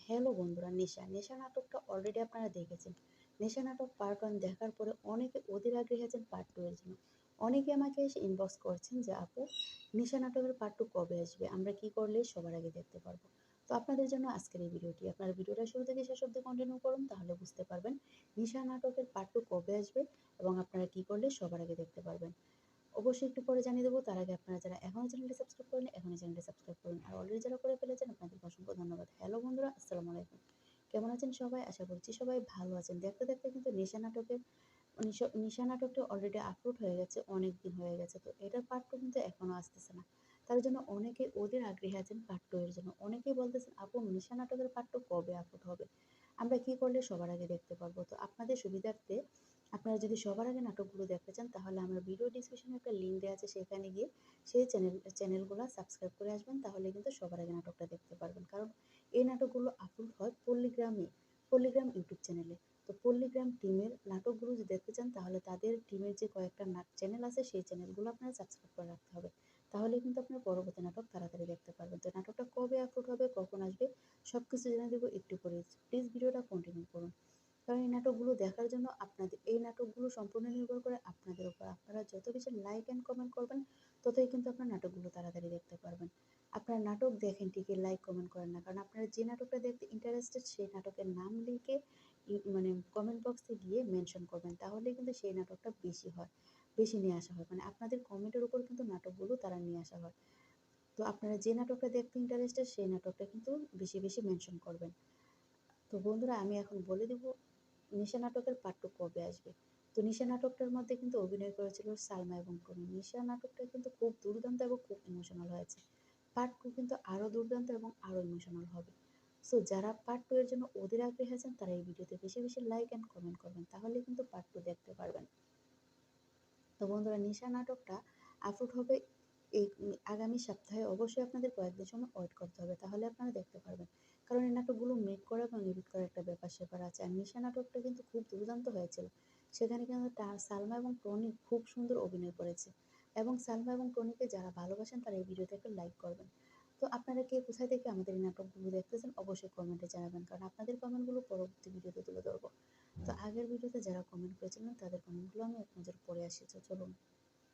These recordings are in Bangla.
হ্যালো বন্ধুরা, নেশা নেশা নাটকটা অলরেডি আপনারা দেখেছেন। নেশা নাটক পার্ট 1 দেখার পরে অনেকে অধীর আগ্রহী আছেন পার্ট 2 এর জন্য। অনেকে আমাকে এসে ইনবক্স করছেন যে আপু, নেশা নাটকের পার্ট 2 কবে আসবে, আমরা কি করলে সবার আগে দেখতে পারবো। তো আপনাদের জন্য আজকের এই ভিডিওটি, আপনারা ভিডিওটা শুরু থেকে শেষ অবধি কন্টিনিউ করুন, তাহলে বুঝতে পারবেন নেশা নাটকের পার্ট 2 কবে আসবে এবং আপনারা কি করলে সবার আগে দেখতে পারবেন। অবশ্যই একটু পরে জানিয়ে দেবো। তার আগে আপনারা যারা এখনও চ্যানেলটি সাবস্ক্রাইব করেন, এখনই চ্যানেলটি সাবস্ক্রাইব করুন, আর অলরেডি যারা করে ফেলেছেন আপনাদেরকে অসংখ্য ধন্যবাদ। হ্যালো বন্ধুরা, আসসালামু আলাইকুম। কেমন আছেন সবাই? আশা করছি সবাই ভালো আছেন। দেখতে দেখতে কিন্তু নিশা নাটকটা অলরেডি আপলোড হয়ে গেছে, অনেক দিন হয়ে গেছে। তো এটার পার্ট 2 কিন্তু এখনো আসতেছে না। তার জন্য অনেকে ওদের আগ্রহী আছেন পার্ট 2 এর জন্য। অনেকেই বলতেছেন আপু, নিশা নাটকের পার্ট 2 কবে আপলোড হবে, আমরা কি করলে সবার আগে দেখতে পারবো। তো আপনাদের সুবিধার্থে আপনারা যদি সবার আগে নাটকগুলো দেখতে চান, তাহলে আমার ভিডিও ডিসক্রিপশনে একটা লিঙ্ক দেওয়া আছে, সেখানে গিয়ে সেই চ্যানেলগুলো সাবস্ক্রাইব করে আসবেন, তাহলে কিন্তু সবার আগে নাটকটা দেখতে পারবেন। কারণ এই নাটকগুলো আপলোড হয় পল্লিগ্রাম ইউটিউব চ্যানেলে। তো পল্লিগ্রাম টিমের নাটকগুলো যদি দেখতে চান, তাহলে তাদের টিমের যে কয়েকটা চ্যানেল আছে, সেই চ্যানেলগুলো আপনারা সাবস্ক্রাইব করে রাখতে হবে। তাহলে কিন্তু আপনার পরবর্তী নাটক তাড়াতাড়ি দেখতে পারবেন। তো নাটকটা কবে আপলোড হবে, কখন আসবে, সব কিছু জেনে দেবো একটু পরে। প্লিজ ভিডিওটা কন্টিনিউ করুন। কারণ এই নাটকগুলো দেখার জন্য এই নাটকগুলো সম্পূর্ণ নির্ভর করে আপনাদের উপর। আপনারা যত বেশি লাইক অ্যান্ড কমেন্ট করবেন, ততই কিন্তু আপনার নাটকগুলো তাড়াতাড়ি দেখতে পারবেন। আপনারা নাটক দেখেন ঠিকই, লাইক কমেন্ট করেন না। কারণ আপনারা যে নাটকটা দেখতে ইন্টারেস্টেড, সেই নাটকের নাম লিখে মানে কমেন্ট বক্সে গিয়ে মেনশন করবেন, তাহলে কিন্তু সেই নাটকটা বেশি নিয়ে আসা হয়। মানে আপনাদের কমেন্টের উপর কিন্তু নাটকগুলো তারা নিয়ে আসা হয়। তো আপনারা যে নাটকটা দেখতে ইন্টারেস্টেড, সেই নাটকটা কিন্তু বেশি বেশি মেনশন করবেন। তো বন্ধুরা, আমি এখন বলে দিব নিশা নাটকের পার্ট 2 কবে আসবে। তো নিশা নাটকটার মধ্যে কিন্তু অভিনয় করেছিল সালমা এবং টনি। নিশা নাটকটা কিন্তু খুব দুর্দান্ত এবং খুব ইমোশনাল হয়েছে। পার্ট 2 কিন্তু আরো দুর্দান্ত এবং আরো ইমোশনাল হবে। সো যারা পার্ট 2 এর জন্য অধীর আগ্রহী আছেন, তারা এই ভিডিওতে বেশি বেশি লাইক অ্যান্ড কমেন্ট করবেন, তাহলে কিন্তু পার্ট 2 দেখতে পারবেন। তো বন্ধুরা, নিশা নাটকটা আপলোড হবে এই আগামী সপ্তাহে। অবশ্যই আপনাদের কয়েকদিন সময় ওয়েট করতে হবে, তাহলে আপনারা দেখতে পারবেন। কারণ এই নাটকগুলো মেক করা এবং এডিট করার একটা ব্যাপার স্যাপার আছে। আর নিশা নাটকটা কিন্তু খুব দুর্দান্ত হয়েছিল। সেখানে কিন্তু সালমা এবং টনি খুব সুন্দর অভিনয় করেছে। এবং সালমা এবং টনিকে যারা ভালোবাসেন, তারা এই ভিডিওতে একটা লাইক করবেন। তো আপনারা কে কোথায় থেকে আমাদের এই নাটকগুলো দেখতেছেন, অবশ্যই কমেন্টে জানাবেন, কারণ আপনাদের কমেন্টগুলো পরবর্তী ভিডিওতে তুলে ধরবো। তো আগের ভিডিওতে যারা কমেন্ট করেছিলেন, তাদের কমেন্টগুলো আমি এক নজর পড়ে আসি। তো চলুন,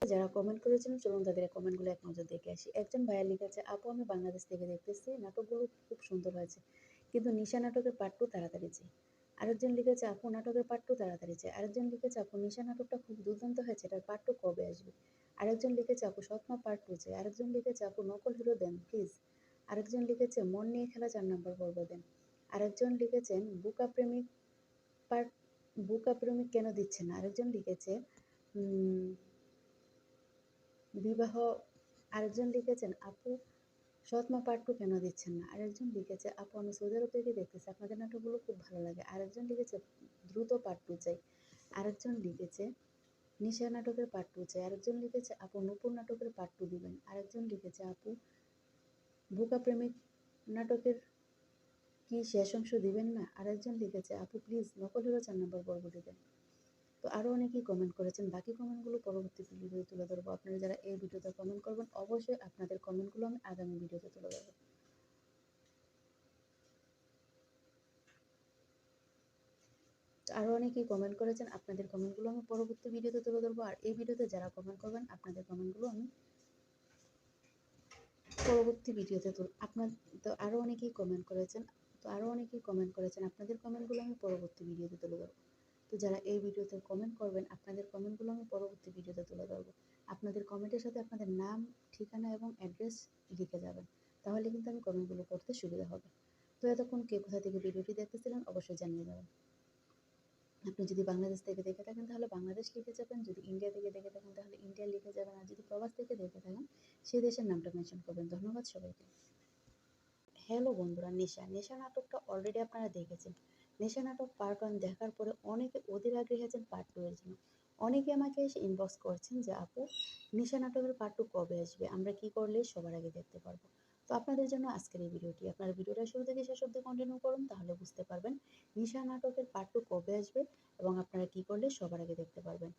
যারা কমেন্ট করেছিলেন, চলুন তাদের কমেন্টগুলো এক নজর দেখে আসি। একজন ভাইয়া লিখেছে, আপু আমি বাংলাদেশ থেকে দেখতেছি, নাটকগুলো খুব সুন্দর হয়েছে, কিন্তু নিশা নাটকের পার্ট 2 তাড়াতাড়ি চাই। আরেকজন লিখেছে, আপু নাটকের পার্ট 2 তাড়াতাড়ি চাই। আরেকজন লিখেছে, আপু নিশা নাটকটা খুব দুর্দান্ত হয়েছে, এটার পার্ট 2 কবে আসবে। আরেকজন লিখেছে, আপু সৎমা পার্ট 2 চাই। আরেকজন লিখেছে, আপু নকল হিরো দেন প্লিজ। আরেকজন লিখেছে, মন নিয়ে খেলা 4 নম্বর পর্ব দেন। আরেকজন লিখেছেন, পার্ট বুকা প্রেমিক কেন দিচ্ছেন না। আরেকজন লিখেছে বিবাহ। আরেকজন লিখেছেন, আপু সৎমা পার্ট 2 কেন দিচ্ছেন না। আরেকজন লিখেছে, আপু আমি সৌদি আরব থেকে দেখতেছি, আপনাদের নাটকগুলো খুব ভালো লাগে। আরেকজন লিখেছে, দ্রুত পার্ট 2 চাই। আরেকজন লিখেছে, নিশা নাটকের পার্ট 2 চাই। আরেকজন লিখেছে, আপু নূপুর নাটকের পার্ট 2 দিবেন। আরেকজন লিখেছে, আপু বুকা প্রেমিক নাটকের কি শেষ অংশ দিবেন না। আরেকজন লিখেছে, আপু প্লিজ নকল হিরো 4 নম্বর পর্ব দিবেন। তো আরও অনেকেই কমেন্ট করেছেন, বাকি কমেন্টগুলো পরবর্তী ভিডিওতে তুলে ধরবো। আপনারা যারা এই ভিডিওতে কমেন্ট করবেন, অবশ্যই আপনাদের কমেন্টগুলো আমি আগামী ভিডিওতে তুলে ধরবো। আরও অনেকেই কমেন্ট করেছেন, আপনাদের কমেন্টগুলো আমি পরবর্তী ভিডিওতে তুলে ধরবো। আর এই ভিডিওতে যারা কমেন্ট করবেন, আপনাদের কমেন্টগুলো আমি পরবর্তী ভিডিওতে আপনার তো আরও অনেকেই কমেন্ট করেছেন আপনাদের কমেন্টগুলো আমি পরবর্তী ভিডিওতে তুলে ধরবো। তো যারা এই ভিডিওতে কমেন্ট করবেন, আপনাদের কমেন্টগুলো আমি পরবর্তী ভিডিওতে তুলে ধরবো। আপনাদের কমেন্টের সাথে আপনাদের নাম, ঠিকানা এবং অ্যাড্রেস লিখে যাবেন, তাহলে কিন্তু আমি কমেন্টগুলো করতে সুবিধা হবে। তো এতক্ষণ কে কোথা থেকে ভিডিওটি দেখতেছিলেন, অবশ্যই জানিয়ে যাবেন। আপনি যদি বাংলাদেশ থেকে দেখে থাকেন, তাহলে বাংলাদেশ লিখে যাবেন। যদি ইন্ডিয়া থেকে দেখে থাকেন, তাহলে ইন্ডিয়া লিখে যাবেন। আর যদি প্রবাস থেকে দেখে থাকেন, সেই দেশের নামটা মেনশন করবেন। ধন্যবাদ সবাইকে। হ্যালো বন্ধুরা, নেশা নাটকটা অলরেডি আপনারা দেখেছেন। নেশা নাটক পার্ট 1 দেখার পরে অনেকে অধীর আগ্রহী আছেন পার্ট 2 এর জন্য। অনেকে আমাকে এসে ইনবক্স করছেন যে আপু, নেশা নাটকের পার্ট 2 কবে আসবে, আমরা কি করলে সবার আগে দেখতে পারবো। তো আপনাদের জন্য আজকের এই ভিডিওটি, আপনারা ভিডিওটা শুরু থেকে শেষ অবধি কন্টিনিউ করুন, তাহলে বুঝতে পারবেন নেশা নাটকের পার্ট 2 কবে আসবে এবং আপনারা কি করলে সবার আগে দেখতে পারবেন।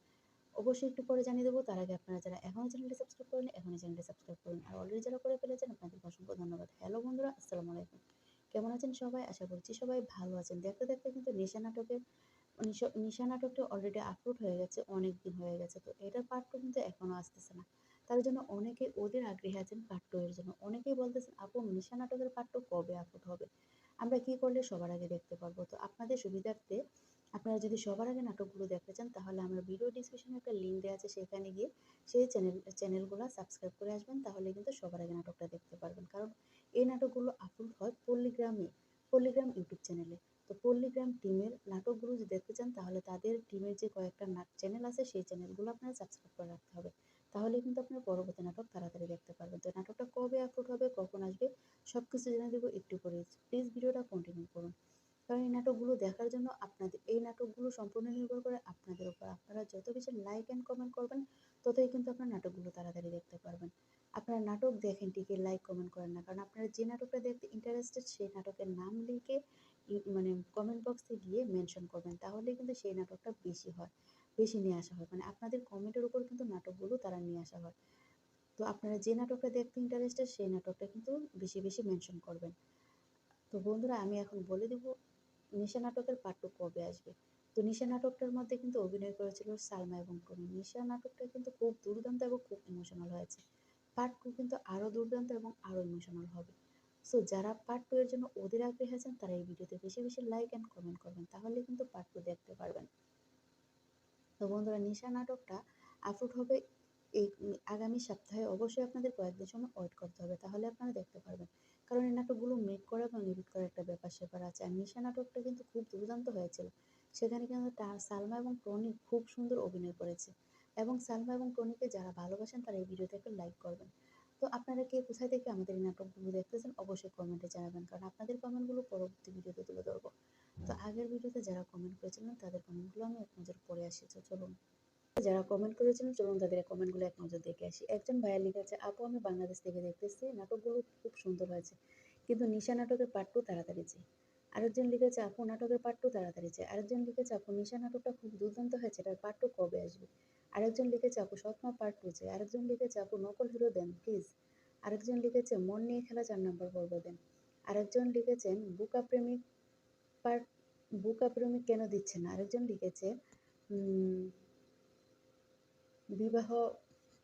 অবশ্যই একটু পরে জানিয়ে দেবো। তার আগে আপনারা যারা এখনও চ্যানেলটি সাবস্ক্রাইব করেন, এখনই চ্যানেলটি সাবস্ক্রাইব করুন, আর অলরেডি যারা করে ফেলেছেন আপনাদেরকে অসংখ্য ধন্যবাদ। হ্যালো বন্ধুরা, আসসালামু আলাইকুম। কেমন আছেন সবাই? আশা করছি সবাই ভালো আছেন। দেখতে দেখতে কিন্তু নিশা নাটকটা অলরেডি আপলোড হয়ে গেছে, অনেক দিন হয়ে গেছে। তো এটার পার্ট 2 কিন্তু এখনো আসতেছে না। তার জন্য অনেকে ওদের আগ্রহী আছেন পার্ট 2 এর জন্য। অনেকেই বলতেছেন, আপু নিশা নাটকের পার্ট 2 কবে আপলোড হবে? আমরা কি করলে সবার আগে দেখতে পারবো? তো আপনাদের সুবিধার্থে আপনারা যদি সবার আগে নাটকগুলো দেখতে চান, তাহলে আমার ভিডিও ডিসক্রিপশনে একটা লিঙ্ক দেওয়া আছে, সেখানে গিয়ে সেই চ্যানেলগুলো সাবস্ক্রাইব করে আসবেন, তাহলে কিন্তু সবার আগে নাটকটা দেখতে পারবেন। কারণ এই নাটকগুলো আপলোড হয় পল্লীগ্রাম ইউটিউব চ্যানেলে। তো পল্লীগ্রাম টিমের নাটকগুলো যদি দেখতে চান, তাহলে তাদের টিমের যে কয়েকটা চ্যানেল আছে, সেই চ্যানেলগুলো আপনারা সাবস্ক্রাইব করে রাখতে হবে। তাহলে কিন্তু আপনার পরবর্তী নাটক তাড়াতাড়ি দেখতে পারবেন। তো নাটকটা কবে আপলোড হবে, কখন আসবে, সবকিছু জেনে দেবো একটু পরে। প্লিজ ভিডিওটা কন্টিনিউ করুন। কারণ এই নাটকগুলো দেখার জন্য এই নাটকগুলো সম্পূর্ণ নির্ভর করে আপনাদের উপর। আপনারা যত বেশি লাইক অ্যান্ড কমেন্ট করবেন, ততই কিন্তু আপনার নাটকগুলো তাড়াতাড়ি দেখতে পারবেন। আপনারা নাটক দেখেন ঠিকই, লাইক কমেন্ট করেন না, কারণ আপনারা যে নাটকটা দেখতে ইন্টারেস্টেড, সেই নাটকের নাম লিখে মানে কমেন্ট বক্সে গিয়ে মেনশন করবেন, তাহলে কিন্তু সেই নাটকটা বেশি নিয়ে আসা হয়। মানে আপনাদের কমেন্টের উপর কিন্তু নাটকগুলো তারা নিয়ে আসা হয়। তো আপনারা যে নাটকটা দেখতে ইন্টারেস্টেড, সেই নাটকটা কিন্তু বেশি বেশি মেনশন করবেন। তো বন্ধুরা, আমি এখন বলে দিব নিশা নাটকের পার্ট 2 কবে আসবে। তো নিশা নাটকটার মধ্যে কিন্তু অভিনয় করেছিল সালমা এবং টনি। নিশা নাটকটা কিন্তু খুব দুর্দান্ত এবং খুব ইমোশনাল হয়েছে। পার্ট 2 কিন্তু আরো দুর্দান্ত এবং আরো ইমোশনাল হবে। সো যারা পার্ট 2 এর জন্য অধীর আগ্রহী আছেন, তারা এই ভিডিওতে বেশি বেশি লাইক অ্যান্ড কমেন্ট করবেন, তাহলে কিন্তু পার্ট 2 দেখতে পারবেন। তো বন্ধুরা, নিশা নাটকটা আপলোড হবে এই আগামী সপ্তাহে। অবশ্যই আপনাদের কয়েকদিন সময় ওয়েট করতে হবে, তাহলে আপনারা দেখতে পারবেন। কারণ এই নাটকগুলো মেক করা এবং এডিট করার একটা ব্যাপার স্যাপার আছে। আর নিশা নাটকটা কিন্তু খুব দুর্দান্ত হয়েছিল। সেখানে কিন্তু সালমা এবং টনি খুব সুন্দর অভিনয় করেছে। এবং সালমা এবং টনিকে যারা ভালোবাসেন, তারা এই ভিডিওতে একটা লাইক করবেন। তো আপনারা কে কোথায় থেকে আমাদের এই নাটকগুলো দেখতেছেন, অবশ্যই কমেন্টে জানাবেন, কারণ আপনাদের কমেন্টগুলো পরবর্তী ভিডিওতে তুলে ধরবো। তো আগের ভিডিওতে যারা কমেন্ট করেছিলেন, তাদের কমেন্টগুলো আমি এক নজর পড়ে আসি। তো চলুন, যারা কমেন্ট করেছিলেন, চলুন তাদের কমেন্টগুলো এক নজর দেখে আসি। একজন ভাইয়া লিখেছে, আপু আমি বাংলাদেশ থেকে দেখতেছি, নাটকগুলো খুব সুন্দর হয়েছে, কিন্তু নিশা নাটকের পার্ট 2 তাড়াতাড়ি চাই। আরেকজন লিখেছে, আপু নাটকের পার্ট 2 তাড়াতাড়ি চাই। আরেকজন লিখেছে, আপু নিশা নাটকটা খুব দুর্দান্ত হয়েছে, এটার পার্ট 2 কবে আসবে? আরেকজন লিখেছে, আপু সৎমা পার্ট 2 চাই। আরেকজন লিখেছে, আপু নকল হিরো দেন প্লিজ। আরেকজন লিখেছে, মন নিয়ে খেলা 4 নম্বর পর্ব দেন। আরেকজন লিখেছেন, পার্ট বুকা প্রেমিক কেন দিচ্ছে না। আরেকজন লিখেছে বিবাহ।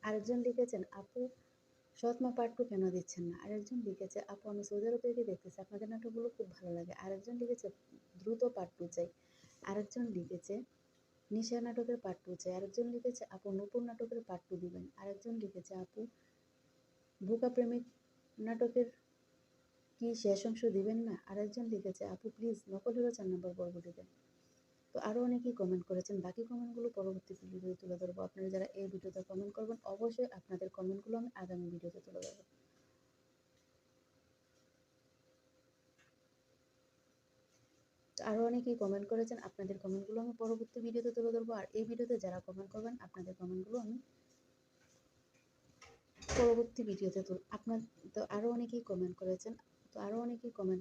আরেকজন লিখেছেন, আপু সৎমা পার্ট 2 কেন দিচ্ছেন না। আরেকজন লিখেছে, আপু আমি সৌদি আরব থেকে দেখতেছি, আপনাদের নাটকগুলো খুব ভালো লাগে। আরেকজন লিখেছে, দ্রুত পার্ট 2 চাই। আরেকজন লিখেছে, নিশা নাটকের পার্ট 2 চাই। আরেকজন লিখেছে, আপু নূপুর নাটকের পার্ট 2 দিবেন। আরেকজন লিখেছে, আপু বুকা প্রেমিক নাটকের কি শেষ অংশ দিবেন না। আরেকজন লিখেছে, আপু প্লিজ নকল হিরো 4 নম্বর পর্ব দিবেন। তো আরো অনেকেই কমেন্ট করেছেন, বাকি কমেন্টগুলো পরবর্তী ভিডিওতে তুলে ধরবো। আপনারা যারা এই ভিডিওতে কমেন্ট করবেন, অবশ্যই আপনাদের কমেন্টগুলো আমি আগামী ভিডিওতে তুলে ধরবো। আরো অনেকেই কমেন্ট করেছেন, আপনাদের কমেন্টগুলো আমি পরবর্তী ভিডিওতে তুলে ধরবো। আর এই ভিডিওতে যারা কমেন্ট করবেন, আপনাদের কমেন্টগুলো আমি পরবর্তী ভিডিওতে আপনার তো আরো অনেকেই কমেন্ট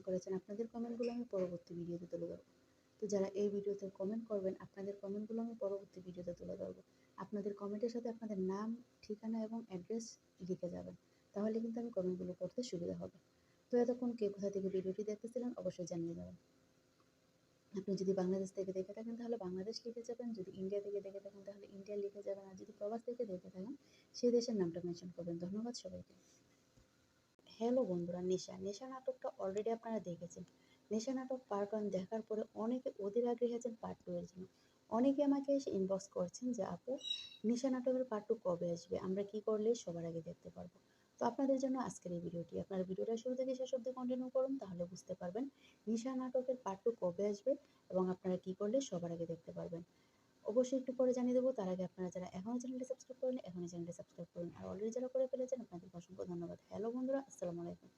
করেছেন। আপনাদের কমেন্টগুলো আমি পরবর্তী ভিডিওতে তুলে ধরবো। তো যারা এই ভিডিওতে কমেন্ট করবেন, আপনাদের কমেন্টগুলো আমি পরবর্তী ভিডিওতে তুলে ধরবো। আপনাদের কমেন্টের সাথে আপনাদের নাম, ঠিকানা এবং অ্যাড্রেস লিখে যাবেন, তাহলে কিন্তু আমি কমেন্টগুলো পড়তে সুবিধা হবে। তো এতক্ষণ কে কোথা থেকে ভিডিওটি দেখতেছিলেন, অবশ্যই জানিয়ে যাবেন। আপনি যদি বাংলাদেশ থেকে দেখে থাকেন, তাহলে বাংলাদেশ লিখে যাবেন। যদি ইন্ডিয়া থেকে দেখে থাকেন, তাহলে ইন্ডিয়া লিখে যাবেন। আর যদি প্রবাস থেকে দেখে থাকেন, সেই দেশের নামটা মেনশন করবেন। ধন্যবাদ সবাইকে। হ্যালো বন্ধুরা, নেশা নাটকটা অলরেডি আপনারা দেখেছেন। নেশা নাটক পার্ট 1 দেখার পরে অনেকে অধীর আগ্রহী আছেন পার্ট 2 এর জন্য। অনেকে আমাকে এসে ইনবক্স করছেন যে, আপু নেশা নাটকের পার্ট 2 কবে আসবে, আমরা কি করলে সবার আগে দেখতে পারবো। তো আপনাদের জন্য আজকের এই ভিডিওটি। আপনারা ভিডিওটা শুরু থেকে শেষ অবধি কন্টিনিউ করুন, তাহলে বুঝতে পারবেন নেশা নাটকের পার্ট 2 কবে আসবে এবং আপনারা কি করলে সবার আগে দেখতে পারবেন। অবশ্যই একটু পরে জানিয়ে দেবো। তার আগে আপনারা যারা এখনো চ্যানেলটি সাবস্ক্রাইব করেন, এখনই চ্যানেলটি সাবস্ক্রাইব করুন। আর অলরেডি যারা করে ফেলেছেন, আপনাদের অসংখ্য ধন্যবাদ। হ্যালো বন্ধুরা, আসসালামু আলাইকুম।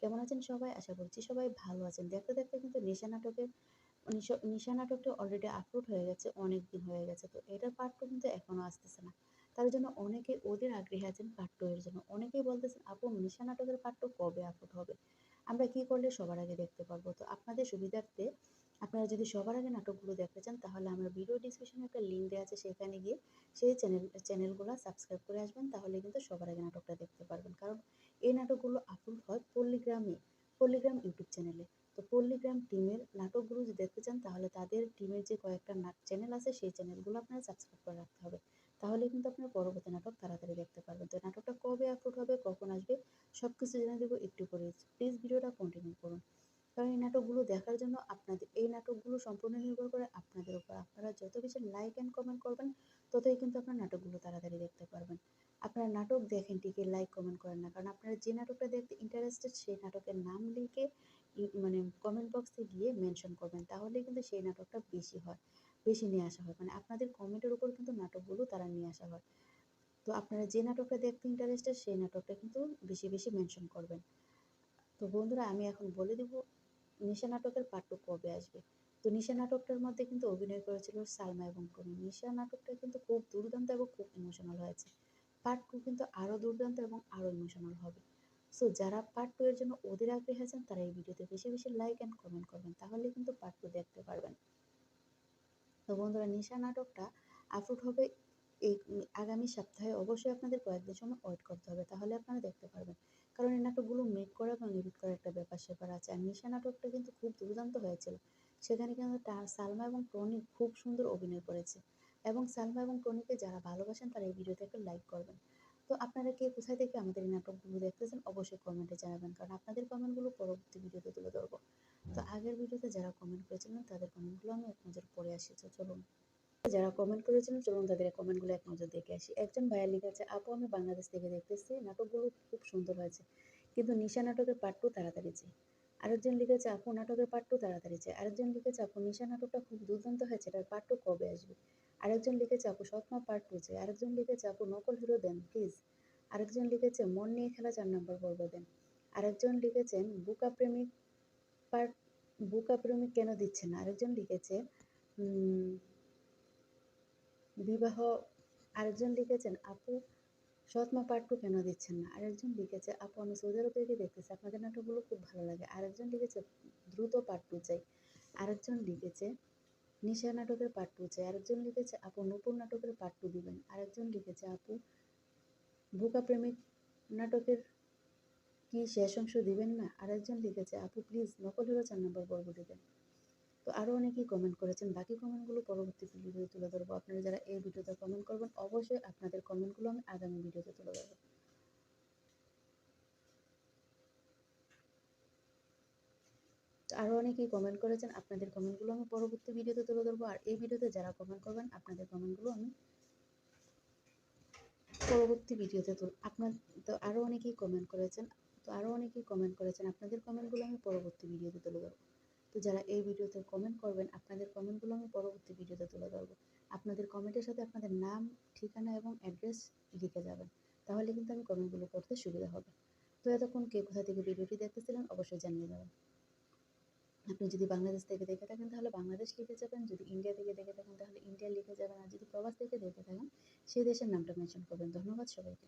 কেমন আছেন সবাই? আশা করছি সবাই ভালো আছেন। দেখতে দেখতে কিন্তু নিশা নাটকটা অলরেডি আপলোড হয়ে গেছে, অনেক দিন হয়ে গেছে। তো এটার পার্ট 2 কিন্তু এখনো আসতেছে না। তার জন্য অনেকে ওদের আগ্রহী আছেন পার্ট 2 এর জন্য। অনেকেই বলতেছেন, আপু নিশা নাটকের পার্ট 2 কবে আপলোড হবে? আমরা কি করলে সবার আগে দেখতে পারবো? তো আপনাদের সুবিধার্থে আপনারা যদি সবার আগে নাটকগুলো দেখতে চান, তাহলে আমার ভিডিও ডিসক্রিপশনে একটা লিঙ্ক দেওয়া আছে, সেখানে গিয়ে সেই চ্যানেলগুলো সাবস্ক্রাইব করে আসবেন, তাহলে কিন্তু সবার আগে নাটকটা দেখতে পারবেন। কারণ এই নাটকগুলো আপলোড হয় পল্লীগ্রাম ইউটিউব চ্যানেলে। তো পল্লীগ্রাম টিমের নাটকগুলো যদি দেখতে চান তাহলে তাদের টিমের যে কয়েকটা চ্যানেল আছে সেই চ্যানেলগুলো আপনারা সাবস্ক্রাইব করে রাখতে হবে। তাহলে কিন্তু আপনার পরবর্তী নাটক তাড়াতাড়ি দেখতে পারবেন। তো নাটকটা কবে আপলোড হবে, কখন আসবে সব কিছু জেনে দেবো একটু পরে। প্লিজ ভিডিওটা কন্টিনিউ করুন। কারণ এই নাটকগুলো দেখার জন্য এই নাটকগুলো সম্পূর্ণ নির্ভর করে আপনাদের উপর। আপনারা যত বেশি লাইক অ্যান্ড কমেন্ট করবেন ততই কিন্তু আপনার নাটকগুলো তাড়াতাড়ি দেখতে পারবেন। আপনারা নাটক দেখেন ঠিকই, লাইক কমেন্ট করেন না, কারণ আপনারা যে নাটকটা দেখতে ইন্টারেস্টেড সেই নাটকের নাম লিখে মানে কমেন্ট বক্সে গিয়ে মেনশন করবেন, তাহলে কিন্তু সেই নাটকটা বেশি নিয়ে আসা হয়, মানে আপনাদের কমেন্টের উপর কিন্তু নাটকগুলো তারা নিয়ে আসা হয়। তো আপনারা যে নাটকটা দেখতে ইন্টারেস্টেড সেই নাটকটা কিন্তু বেশি বেশি মেনশন করবেন। তো বন্ধুরা, আমি এখন বলে দিব নিশা নাটকের পার্ট 2 কবে আসবে। তো নিশা নাটকটার মধ্যে কিন্তু অভিনয় করেছিল সালমা এবং টনি। নিশা নাটকটা কিন্তু খুব দুর্দান্ত এবং খুব ইমোশনাল হয়েছে। পার্ট 2 কিন্তু আরো দুর্দান্ত এবং আরো ইমোশনাল হবে। সো যারা পার্ট 2 এর জন্য অধীর আগ্রহী আছেন তারা এই ভিডিওতে বেশি বেশি লাইক এন্ড কমেন্ট করবেন, তাহলে কিন্তু পার্ট 2 দেখতে পারবেন। তো বন্ধুরা, নিশা নাটকটা আপলোড হবে এই আগামী সপ্তাহে। অবশ্যই আপনাদের কয়েকদিন সময় ওয়েট করতে হবে, তাহলে আপনারা দেখতে পারবেন। কারণ এই নাটকগুলো মেক করা এবং এডিট করার একটা ব্যাপার-স্যাপার আছে। আর নিশা নাটকটা কিন্তু খুব দুর্দান্ত হয়েছিল। সেখানে কিন্তু সালমা এবং টনি খুব সুন্দর অভিনয় করেছে। এবং সালমা এবং টনিকে যারা ভালোবাসেন তারা এই ভিডিওতে একটা লাইক করবেন। তো আপনারা কে কোথায় থেকে আমাদের এই নাটকগুলো দেখতেছেন অবশ্যই কমেন্টে জানাবেন, কারণ আপনাদের কমেন্টগুলো পরবর্তী ভিডিওতে তুলে ধরবো। তো আগের ভিডিওতে যারা কমেন্ট করেছিলেন তাদের কমেন্টগুলো আমি এক নজর পড়ে আসি। তো চলুন, যারা কমেন্ট করেছিলেন চলুন তাদের কমেন্টগুলো এক নজর দেখে আসি। একজন ভাইয়া লিখেছে, আপু আমি বাংলাদেশ থেকে দেখতেছি, নাটকগুলো খুব সুন্দর হয়েছে, কিন্তু নিশা নাটকের পার্ট 2 তাড়াতাড়ি চাই। আরেকজন লিখেছে, আপু নাটকের পার্ট 2 তাড়াতাড়ি চাই। আরেকজন লিখেছে, আপু নিশা নাটকটা খুব দুর্দান্ত হয়েছে, এটার পার্ট 2 কবে আসবে। আরেকজন লিখেছে, আপু সৎমা পার্ট 2 চাই। আরেকজন লিখেছে, আপু নকল হিরো দেন প্লিজ। আরেকজন লিখেছে, মন নিয়ে খেলা 4 নম্বর পর্ব দেন। আরেকজন লিখেছেন, পার্ট বুকা প্রেমিক কেন দিচ্ছে না। আরেকজন লিখেছে বিবাহ। আরেকজন লিখেছেন, আপু সৎমা পার্ট 2 কেন দিচ্ছেন না। আরেকজন লিখেছে, আপু আমি সৌদি আরব থেকে দেখতেছি, আপনাদের নাটকগুলো খুব ভালো লাগে। আরেকজন লিখেছে, দ্রুত পার্ট 2 চাই। আরেকজন লিখেছে, নিশা নাটকের পার্ট 2 চাই। আরেকজন লিখেছে, আপু নূপুর নাটকের পার্ট 2 দিবেন। আরেকজন লিখেছে, আপু বুকা প্রেমিক নাটকের কি শেষ অংশ দিবেন না। আরেকজন লিখেছে, আপু প্লিজ নকল হিরো 4 নম্বর পর্ব দিবেন। তো আরও অনেকেই কমেন্ট করেছেন, বাকি কমেন্টগুলো পরবর্তী ভিডিওতে তুলে ধরবো। আপনারা যারা এই ভিডিওতে কমেন্ট করবেন অবশ্যই আপনাদের কমেন্টগুলো আমি আগামী ভিডিওতে তুলে ধরবো। আরও অনেকেই কমেন্ট করেছেন, আপনাদের কমেন্টগুলো আমি পরবর্তী ভিডিওতে তুলে ধরবো। আর এই ভিডিওতে যারা কমেন্ট করবেন আপনাদের কমেন্টগুলো আমি পরবর্তী ভিডিওতে আপনার তো আরও অনেকেই কমেন্ট করেছেন আপনাদের কমেন্টগুলো আমি পরবর্তী ভিডিওতে তুলে ধরবো। তো যারা এই ভিডিওতে কমেন্ট করবেন আপনাদের কমেন্টগুলো আমি পরবর্তী ভিডিওতে তুলে ধরবো। আপনাদের কমেন্টের সাথে আপনাদের নাম, ঠিকানা এবং অ্যাড্রেস লিখে যাবেন, তাহলে কিন্তু আমি কমেন্টগুলো করতে সুবিধা হবে। তো এতক্ষণ কে কোথা থেকে ভিডিওটি দেখতেছিলেন অবশ্যই জানিয়ে যাবেন। আপনি যদি বাংলাদেশ থেকে দেখে থাকেন তাহলে বাংলাদেশ লিখে যাবেন, যদি ইন্ডিয়া থেকে দেখে থাকেন তাহলে ইন্ডিয়া লিখে যাবেন, আর যদি প্রবাস থেকে দেখে থাকেন সেই দেশের নামটা মেনশন করবেন। ধন্যবাদ সবাইকে।